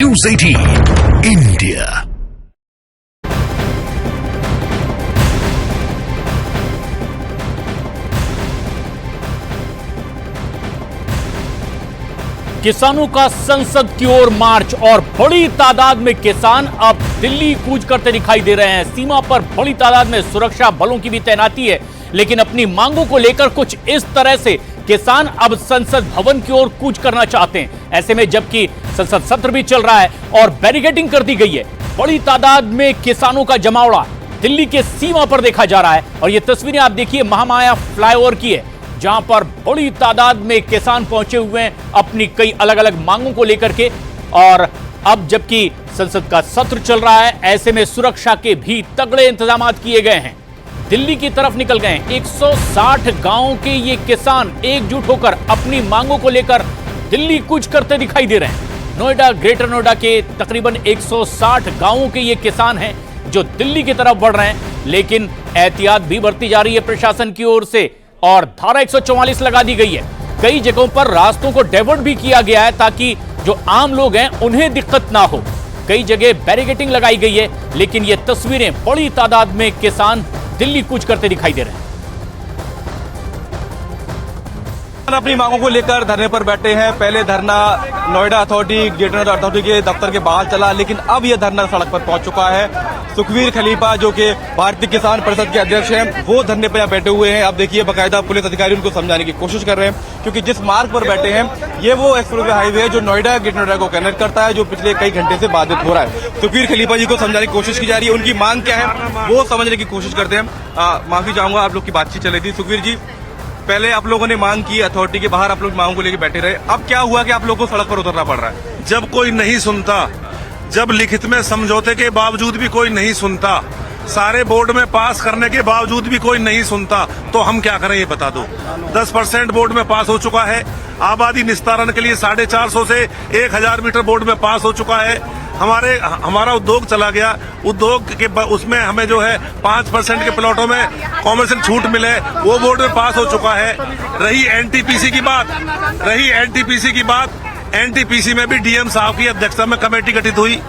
News 18 India। किसानों का संसद की ओर मार्च और बड़ी तादाद में किसान अब दिल्ली कूच करते दिखाई दे रहे हैं। सीमा पर बड़ी तादाद में सुरक्षा बलों की भी तैनाती है, लेकिन अपनी मांगों को लेकर कुछ इस तरह से किसान अब संसद भवन की ओर कूच करना चाहते हैं। ऐसे में जबकि संसद सत्र भी चल रहा है और बैरिकेडिंग कर दी गई है, बड़ी तादाद में किसानों का जमावड़ा दिल्ली के सीमा पर देखा जा रहा है। और ये तस्वीरें आप देखिए महामाया फ्लाईओवर की है, जहां पर बड़ी तादाद में किसान पहुंचे हुए हैं अपनी कई अलग अलग मांगों को लेकर के। और अब जबकि संसद का सत्र चल रहा है, ऐसे में सुरक्षा के भी तगड़े इंतजाम किए गए हैं। दिल्ली की तरफ निकल गए 160 गांवों के ये किसान एकजुट होकर अपनी मांगों को लेकर दिल्ली कूच करते दिखाई दे रहे हैं। नोएडा, ग्रेटर नोएडा के तकरीबन 160 गांवों के ये किसान हैं जो दिल्ली की तरफ बढ़ रहे हैं, लेकिन एहतियात भी बरती जा रही है प्रशासन की ओर से और धारा 144 लगा दी गई है। कई जगहों पर रास्तों को डाइवर्ट भी किया गया है ताकि जो आम लोग हैं उन्हें दिक्कत ना हो। कई जगह बैरिकेडिंग लगाई गई है, लेकिन ये तस्वीरें बड़ी तादाद में किसान दिल्ली कूच करते दिखाई दे रहे हैं। अपनी मांगों को लेकर धरने पर बैठे हैं। पहले धरना Noida authority, greater Noida authority के दफ्तर के बाहर चला, लेकिन अब यह धरना सड़क पर पहुंच चुका है। सुखवीर खलीफा जो कि भारतीय किसान परिषद के अध्यक्ष हैं, वो धरने पर यहाँ बैठे हुए हैं। अब देखिए बाकायदा पुलिस अधिकारी उनको समझाने की कोशिश कर रहे हैं, क्योंकि जिस मार्ग पर बैठे हैं ये वो एक्सप्रेस हाईवे है जो नोएडा ग्रेटर नोएडा को कनेक्ट करता है, जो पिछले कई घंटे से बाधित हो रहा है। सुखवीर खलीफा जी को समझाने की कोशिश की जा रही है, उनकी मांग क्या है वो समझने की कोशिश करते हैं। माफी चाहूंगा, आप लोग की बातचीत चल रही थी। सुखवीर जी, पहले आप लोगों ने मांग की, अथॉरिटी के बाहर आप लोग मांग को लेकर बैठे रहे, अब क्या हुआ कि आप लोगों को सड़क पर उतरना पड़ रहा है? जब कोई नहीं सुनता, जब लिखित में समझौते के बावजूद भी कोई नहीं सुनता, सारे बोर्ड में पास करने के बावजूद भी कोई नहीं सुनता, तो हम क्या करें ये बता दो। 10% बोर्ड में पास हो चुका है। आबादी निस्तारण के लिए 450 से 1000 मीटर बोर्ड में पास हो चुका है। हमारा उद्योग चला गया, उद्योग के उसमें हमें जो है 5% के प्लॉटों में कॉमर्शियल छूट मिले, वो बोर्ड में पास हो चुका है। रही एनटीपीसी की बात, एनटीपीसी में भी डीएम साहब की अध्यक्षता में कमेटी गठित हुई,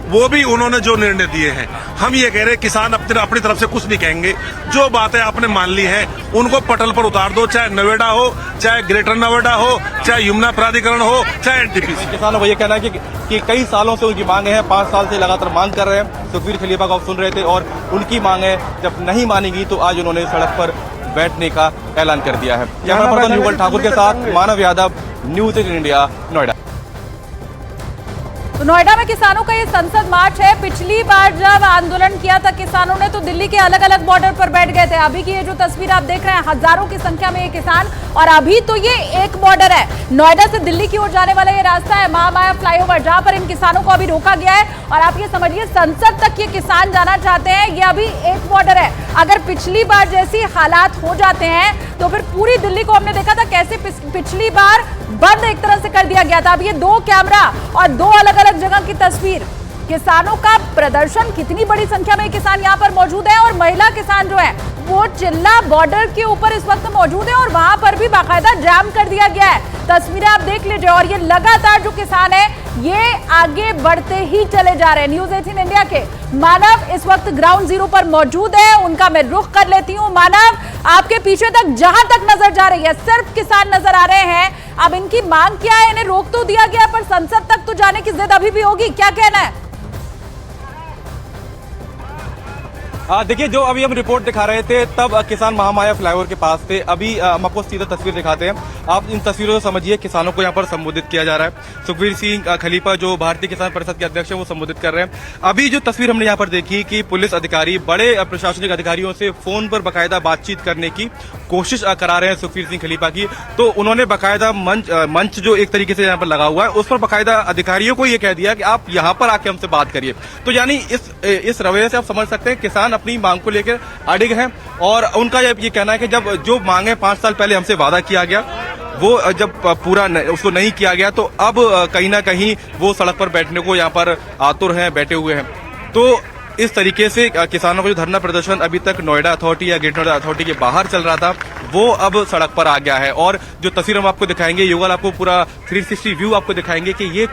वो भी उन्होंने जो निर्णय दिए हैं, हम ये कह रहे हैं किसान अपनी तरफ से कुछ नहीं कहेंगे। जो बातें आपने मान ली हैं उनको पटल पर उतार दो, चाहे नोएडा हो, चाहे ग्रेटर नोएडा हो, चाहे यमुना प्राधिकरण हो, चाहे एनटीपीसी। किसानों का ये कहना है कि कई सालों से उनकी मांगे हैं, 5 साल से लगातार मांग कर रहे हैं। सुखवीर खलीफा को आप सुन रहे थे और उनकी मांगे जब नहीं मानेगी तो आज उन्होंने सड़क पर बैठने का ऐलान कर दिया है। कैमरा पर्सन युगल ठाकुर के साथ मानव यादव, न्यूज 18 इंडिया, नोएडा। तो नोएडा में किसानों का ये संसद मार्च है। पिछली बार जब आंदोलन किया था किसानों ने तो दिल्ली के अलग अलग बॉर्डर पर बैठ गए थे। अभी की ये जो तस्वीर आप देख रहे हैं, हजारों की संख्या में ये किसान, और अभी तो ये एक बॉर्डर है, नोएडा से दिल्ली की ओर जाने वाला ये रास्ता है महामाया फ्लाईओवर, जहां पर इन किसानों को अभी रोका गया है। और आप ये समझिए संसद तक ये किसान जाना चाहते हैं, ये अभी एक बॉर्डर है। अगर पिछली बार जैसी हालात हो जाते हैं तो फिर पूरी दिल्ली को हमने देखा था कैसे पिछली बार बंद एक तरह से कर दिया गया था। अब ये 2 कैमरा और 2 अलग अलग जगह की तस्वीर, किसानों का प्रदर्शन, कितनी बड़ी संख्या में किसान यहाँ पर मौजूद है। और महिला किसान जो है वो चिल्ला बॉर्डर के ऊपर इस वक्त मौजूद है और वहां पर भी बाकायदा जाम कर दिया गया है। तस्वीरें आप देख लीजिए और ये लगातार जो किसान है ये आगे बढ़ते ही चले जा रहे हैं। न्यूज 18 इंडिया के मानव इस वक्त ग्राउंड जीरो पर मौजूद है, उनका मैं रुख कर लेती हूँ। मानव, आपके पीछे तक जहां तक नजर जा रही है सिर्फ किसान नजर आ रहे हैं। अब इनकी मांग क्या है? इन्हें रोक तो दिया गया पर संसद तक तो जाने की जिद अभी भी होगी, क्या कहना है? देखिए, जो अभी हम रिपोर्ट दिखा रहे थे तब किसान महामाया फ्लाईओवर के पास थे। अभी हम आपको सीधा तस्वीर दिखाते हैं, आप इन तस्वीरों से समझिए किसानों को यहाँ पर संबोधित किया जा रहा है। सुखवीर सिंह खलीफा जो भारतीय किसान परिषद के अध्यक्ष हैं वो संबोधित कर रहे हैं। अभी जो तस्वीर हमने यहाँ पर देखी कि पुलिस अधिकारी बड़े प्रशासनिक अधिकारियों से फोन पर बाकायदा बातचीत करने की कोशिश करा रहे हैं सुखवीर सिंह खलीफा की। तो उन्होंने बाकायदा मंच जो एक तरीके से यहाँ पर लगा हुआ है उस पर बाकायदा अधिकारियों को ये कह दिया कि आप यहाँ पर आके हमसे बात करिए। तो यानी इस रवैये से आप समझ सकते हैं किसान अपनी मांग को लेकर अड़िग हैं और उनका ये कहना है कि जब जो मांगे 5 साल पहले हमसे वादा किया गया वो जब पूरा उसको नहीं किया गया तो अब कहीं ना कहीं वो सड़क पर बैठने को यहाँ पर आतुर हैं, बैठे हुए हैं। तो इस तरीके से किसानों का जो धरना प्रदर्शन अभी तक नोएडा अथॉरिटी या ग्रेटर नोएडा अथॉरिटी के बाहर चल रहा था, वो अब सड़क पर आ गया है। और जो तस्वीर हम आपको दिखाएंगे, युगल आपको पूरा 360 व्यू आपको दिखाएंगे कि ये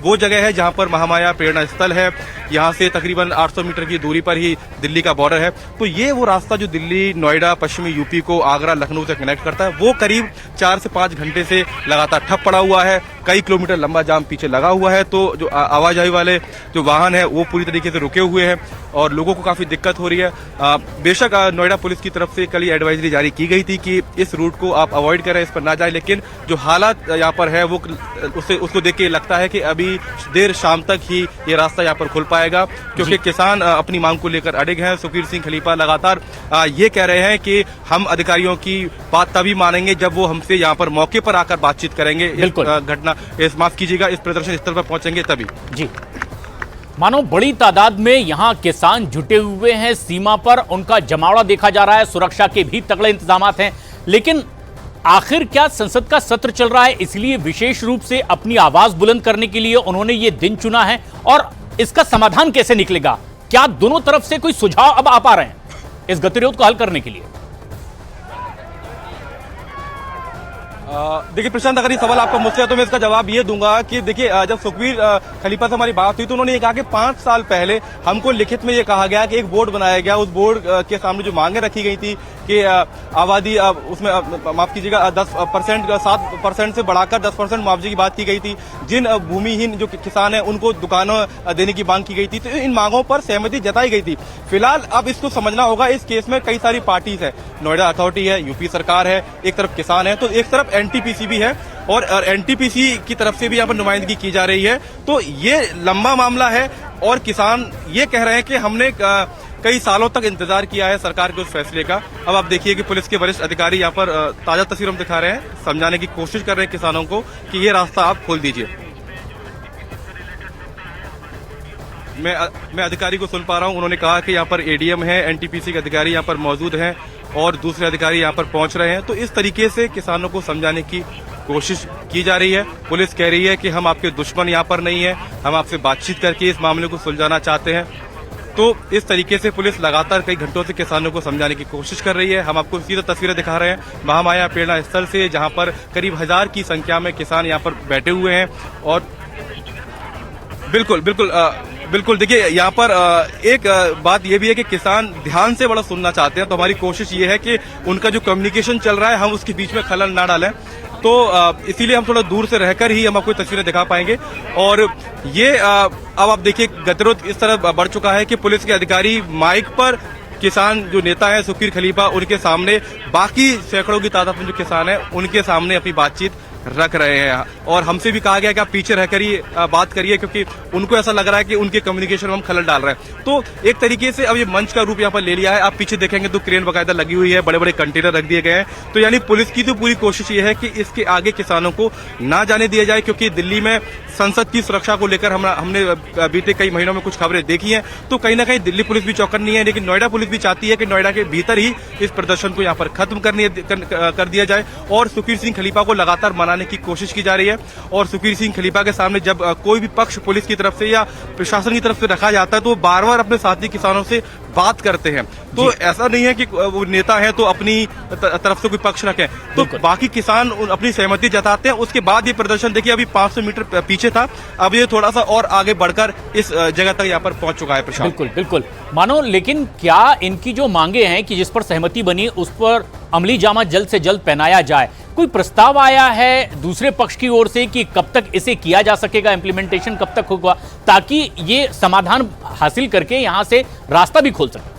वो जगह है जहां पर महामाया प्रेरणा स्थल है। यहाँ से तकरीबन 800 मीटर की दूरी पर ही दिल्ली का बॉर्डर है। तो ये वो रास्ता जो दिल्ली, नोएडा, पश्चिमी यूपी को आगरा, लखनऊ से कनेक्ट करता है, वो करीब 4 से 5 घंटे से लगातार ठप पड़ा हुआ है। कई किलोमीटर लंबा जाम पीछे लगा हुआ है। तो जो आवाजाही वाले जो वाहन है वो पूरी तरीके से रुके हुए हैं और लोगों को काफी दिक्कत हो रही है। बेशक नोएडा पुलिस की तरफ से कल ही एडवाइजरी जारी की गई थी कि इस रूट को आप अवॉइड करें, इस पर ना जाए, लेकिन जो हालात यहाँ पर है वो उसको देख के लगता है कि अभी देर शाम तक ही ये रास्ता यहाँ पर खुल पाएगा, क्योंकि किसान अपनी मांग को लेकर अड़िग हैं। सुखबीर सिंह खलीफा लगातार ये कह रहे हैं कि हम अधिकारियों की बात तभी मानेंगे जब वो हमसे यहाँ पर मौके पर आकर बातचीत करेंगे। माफ कीजिएगा, इस प्रदर्शन स्थल पर पहुंचेंगे तभी। जी, मानो बड़ी तादाद में यहां किसान जुटे हुए हैं सीमा पर, उनका जमावड़ा देखा जा रहा है, सुरक्षा के भी तगड़े इंतजाम हैं। लेकिन आखिर क्या संसद का सत्र चल रहा है, इसलिए विशेष रूप से अपनी आवाज बुलंद करने के लिए उन्होंने ये दिन चुना है, और इसका समाधान कैसे निकलेगा? क्या दोनों तरफ से कोई सुझाव अब आ पा रहे हैं इस गतिरोध को हल करने के लिए? देखिए प्रशांत, अगर ये सवाल आपका मुझसे है तो मैं इसका जवाब ये दूंगा कि देखिए, जब सुखबीर खलीफा से हमारी बात हुई तो उन्होंने ये कहा कि 5 साल पहले हमको लिखित में ये कहा गया कि एक बोर्ड बनाया गया, उस बोर्ड के सामने जो मांगे रखी गई थी कि आबादी उसमें माफ कीजिएगा 10% 7% से बढ़ाकर 10% मुआवजे की बात की गई थी। जिन भूमिहीन जो किसान हैं उनको दुकानों देने की मांग की गई थी। तो इन मांगों पर सहमति जताई गई थी। फिलहाल अब इसको समझना होगा, इस केस में कई सारी पार्टीज है, नोएडा अथॉरिटी है, यूपी सरकार है, एक तरफ किसान है, तो एक तरफ एनटीपीसी भी है और एनटीपीसी की तरफ से भी यहाँ पर नुमाइंदगी की जा रही है। तो ये लंबा मामला है और किसान ये कह रहे हैं कि हमने कई सालों तक इंतजार किया है सरकार के उस फैसले का। अब आप देखिए कि पुलिस के वरिष्ठ अधिकारी यहाँ पर ताजा तस्वीर हम दिखा रहे हैं, समझाने की कोशिश कर रहे हैं किसानों को कि ये रास्ता आप खोल दीजिए। मैं अधिकारी को सुन पा रहा हूँ, उन्होंने कहा कि यहाँ पर एडीएम है, एनटीपीसी के अधिकारी यहाँ पर मौजूद हैं और दूसरे अधिकारी यहाँ पर पहुंच रहे हैं। तो इस तरीके से किसानों को समझाने की कोशिश की जा रही है। पुलिस कह रही है कि हम आपके दुश्मन यहाँ पर नहीं है, हम आपसे बातचीत करके इस मामले को सुलझाना चाहते हैं। तो इस तरीके से पुलिस लगातार कई घंटों से किसानों को समझाने की कोशिश कर रही है। हम आपको सीधा तस्वीरें दिखा रहे हैं महामाया प्रेरणा स्थल से, जहां पर करीब 1000 की संख्या में किसान यहां पर बैठे हुए हैं। और बिल्कुल देखिए, यहाँ पर एक बात यह भी है कि किसान ध्यान से बड़ा सुनना चाहते हैं। तो हमारी कोशिश ये है कि उनका जो कम्युनिकेशन चल रहा है हम उसके बीच में खलल ना डालें। तो इसीलिए हम थोड़ा दूर से रहकर ही हम आपको तस्वीरें दिखा पाएंगे। और ये अब आप देखिए गतिरोध इस तरह बढ़ चुका है कि पुलिस के अधिकारी माइक पर किसान जो नेता है सुखबीर खलीफा, उनके सामने बाकी सैकड़ों की तादाद में जो किसान है उनके सामने अपनी बातचीत रख रहे हैं। और हमसे भी कहा गया कि आप पीछे रहकर ही बात करिए, क्योंकि उनको ऐसा लग रहा है कि उनके कम्युनिकेशन में हम खलल डाल रहे हैं। तो एक तरीके से अब ये मंच का रूप यहाँ पर ले लिया है। आप पीछे देखेंगे तो क्रेन बकायदा लगी हुई है, बड़े बड़े कंटेनर रख दिए गए हैं। तो यानी पुलिस की तो पूरी कोशिश ये है कि इसके आगे किसानों को ना जाने दिया जाए, क्योंकि दिल्ली में संसद की सुरक्षा को लेकर हमने बीते कई महीनों में कुछ खबरें देखी हैं। तो कहीं ना कहीं दिल्ली पुलिस भी चौकन्नी है, लेकिन नोएडा पुलिस भी चाहती है कि नोएडा के भीतर ही इस प्रदर्शन को यहाँ पर खत्म कर दिया जाए और सुखबीर सिंह खलीफा को लगातार मनाने की कोशिश की जा रही है। और सुखबीर सिंह खलीफा के सामने जब कोई भी पक्ष पुलिस की तरफ से या प्रशासन की तरफ से रखा जाता है तो बार बार अपने साथी किसानों से बात करते हैं। तो ऐसा नहीं है कि वो नेता है तो अपनी तरफ से कोई पक्ष रखें, तो बाकी किसान अपनी सहमति जताते हैं। उसके बाद ये प्रदर्शन देखिए अभी 500 मीटर पीछे था, अब ये थोड़ा सा और आगे बढ़कर इस जगह तक यहाँ पर पहुंच चुका है। प्रशांत, बिल्कुल मानो, लेकिन क्या इनकी जो मांगे हैं कि जिस पर सहमति बनी उस पर अमली जामा जल्द से जल्द पहनाया जाए, कोई प्रस्ताव आया है दूसरे पक्ष की ओर से कि कब तक इसे किया जा सकेगा, इंप्लीमेंटेशन कब तक होगा, ताकि ये समाधान हासिल करके यहां से रास्ता भी खोल सके?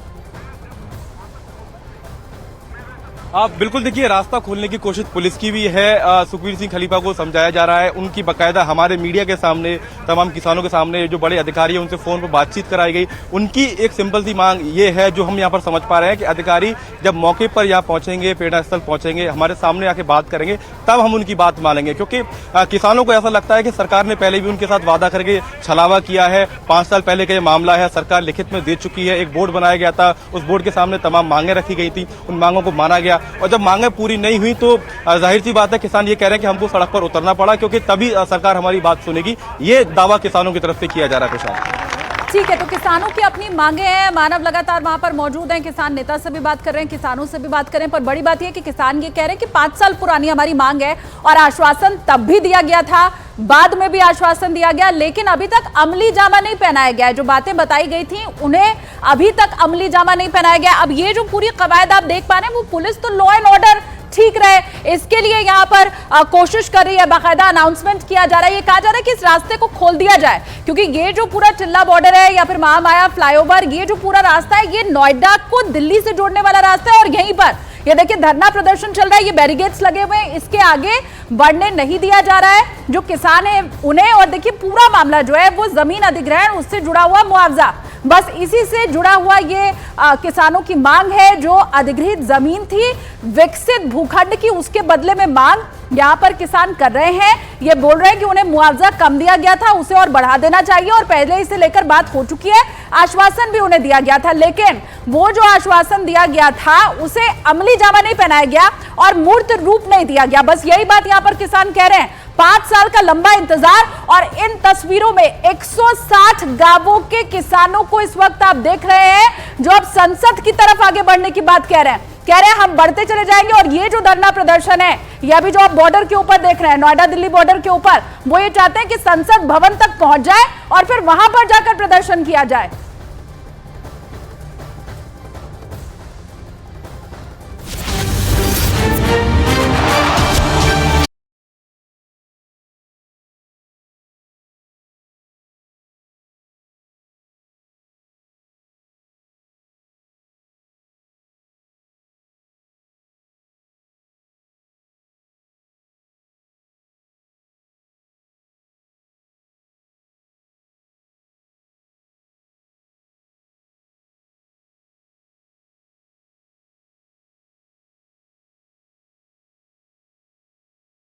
आप बिल्कुल देखिए, रास्ता खोलने की कोशिश पुलिस की भी है। सुखबीर सिंह खलीफा को समझाया जा रहा है, उनकी बाकायदा हमारे मीडिया के सामने, तमाम किसानों के सामने जो बड़े अधिकारी हैं उनसे फोन पर बातचीत कराई गई। उनकी एक सिंपल सी मांग ये है जो हम यहाँ पर समझ पा रहे हैं कि अधिकारी जब मौके पर यहाँ पहुंचेंगे, प्रेरणा स्थल पहुंचेंगे, हमारे सामने आके बात करेंगे, तब हम उनकी बात मानेंगे। क्योंकि किसानों को ऐसा लगता है कि सरकार ने पहले भी उनके साथ वादा करके छलावा किया है। 5 साल पहले का ये मामला है, सरकार लिखित में दे चुकी है, एक बोर्ड बनाया गया था, उस बोर्ड के सामने तमाम मांगे रखी गई थी, उन मांगों को माना गया। और जब मांगे पूरी नहीं हुई तो जाहिर सी बात है किसान ये कह रहे हैं कि हमको सड़क पर उतरना पड़ा, क्योंकि तभी सरकार हमारी बात सुनेगी। ये दावा किसानों की तरफ से किया जा रहा है। प्रशांत, ठीक है, तो किसानों की अपनी मांगे हैं, मानव लगातार वहां पर मौजूद हैं, किसान नेता से भी बात कर रहे हैं, किसानों से भी बात कर रहे हैं, पर बड़ी बात यह कि किसान ये कह रहे हैं कि 5 साल पुरानी हमारी मांग है और आश्वासन तब भी दिया गया था, बाद में भी आश्वासन दिया गया, लेकिन अभी तक अमली जामा नहीं पहनाया गया है। जो बातें बताई गई थी उन्हें अभी तक अमली जामा नहीं पहनाया गया। अब ये जो पूरी कवायद आप देख पा रहे हैं, वो पुलिस तो लॉ एंड ऑर्डर ठीक रहे इसके लिए यहाँ पर कोशिश कर रही है, बाकायदा अनाउंसमेंट किया जा रहा है, ये कहा जा रहा है कि इस रास्ते को खोल दिया जाए, क्योंकि ये जो पूरा चिल्ला बॉर्डर है या फिर महामाया फ्लाईओवर, ये जो पूरा रास्ता है, ये नोएडा को दिल्ली से जोड़ने वाला रास्ता है और यहीं पर ये देखिए धरना प्रदर्शन चल रहा है, ये बैरिकेड्स लगे हुए हैं, इसके आगे बढ़ने नहीं दिया जा रहा है जो किसान है उन्हें। और देखिए पूरा मामला जो है वो जमीन अधिग्रहण, उससे जुड़ा हुआ मुआवजा, बस इसी से जुड़ा हुआ ये किसानों की मांग है। जो अधिग्रहित जमीन थी विकसित भूखंड की, उसके बदले में मांग यहाँ पर किसान कर रहे हैं। ये बोल रहे हैं कि उन्हें मुआवजा कम दिया गया था, उसे और बढ़ा देना चाहिए, और पहले इसे लेकर बात हो चुकी है, आश्वासन भी उन्हें दिया गया था, लेकिन वो जो आश्वासन दिया गया था उसे अमली जामा नहीं पहनाया गया और मूर्त रूप नहीं दिया गया। बस यही बात यहाँ पर किसान कह रहे हैं। 5 साल का लंबा इंतजार, और इन तस्वीरों में 160 गांवों के किसानों को इस वक्त आप देख रहे हैं जो अब संसद की तरफ आगे बढ़ने की बात कह रहे हैं, हम बढ़ते चले जाएंगे। और ये जो धरना प्रदर्शन है, ये अभी जो आप बॉर्डर के ऊपर देख रहे हैं, नोएडा दिल्ली बॉर्डर के ऊपर, वो ये चाहते हैं कि संसद भवन तक पहुंच जाए और फिर वहां पर जाकर प्रदर्शन किया जाए।